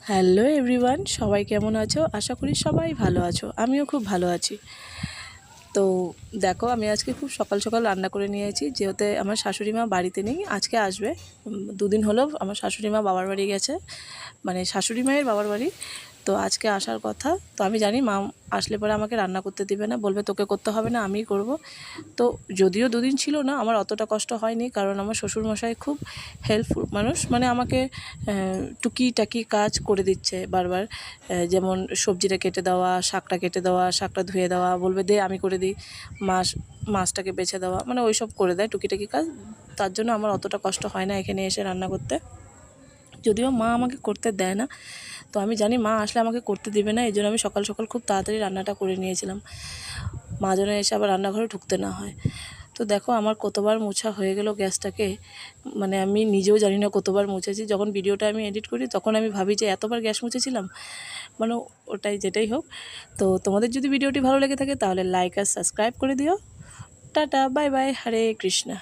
Hello everyone, সবাই কেমন আছো? আশা করি সবাই ভালো আছো। আমিও খুব ভালো আছি। তো দেখো, আমি আজকে খুব সকাল সকাল রান্না করে নিয়েছি, যেহেতু আমার শাশুড়ি মা বাড়িতে নেই, আজকে আসবে। দুদিন হলো আমার শাশুড়ি মা বাবার বাড়ি গেছে, মানে শাশুড়ি মায়ের বাবার বাড়ি। তো আজকে আসার কথা। তো আমি জানি মা আসলে পরে আমাকে রান্না করতে দিবে না, বলবে তোকে করতে হবে না, আমিই করব। তো যদিও দুদিন ছিল না, আমার অতটা কষ্ট হয়নি, কারণ আমার শ্বশুরমশাই খুব হেল্পফুল মানুষ, মানে আমাকে টুকিটাকি কাজ করে দিচ্ছে বারবার। যেমন সবজিটা কেটে দেওয়া, শাকটা কেটে দেওয়া, শাকটা ধুয়ে দেওয়া, বলবে দে আমি করে দিই। মাছটাকে বেছে দেওয়া, মানে ওই সব করে দেয় টুকিটাকি কাজ। তার জন্য আমার অতটা কষ্ট হয় না এখানে এসে রান্না করতে। যদিও মা আমাকে করতে দেয় না, তো আমি জানি মা আসলে আমাকে করতে দেবে না, এই জন্য আমি সকাল সকাল খুব তাড়াতাড়ি রান্নাটা করে নিয়েছিলাম, মা যেন এসে আবার রান্নাঘরে ঢুকতে না হয়। তো দেখো আমার কতবার মোছা হয়ে গেল গ্যাসটাকে, মানে আমি নিজেও জানি না কতবার মুছেছি। যখন ভিডিওটা আমি এডিট করি তখন আমি ভাবি যে এতবার গ্যাস মুছেছিলাম, মানে ওটাই যেটাই হোক। তো তোমাদের যদি ভিডিওটি ভালো লেগে থাকে তাহলে লাইক আর সাবস্ক্রাইব করে দিও। টাটা, বাই বাই, হরে কৃষ্ণা।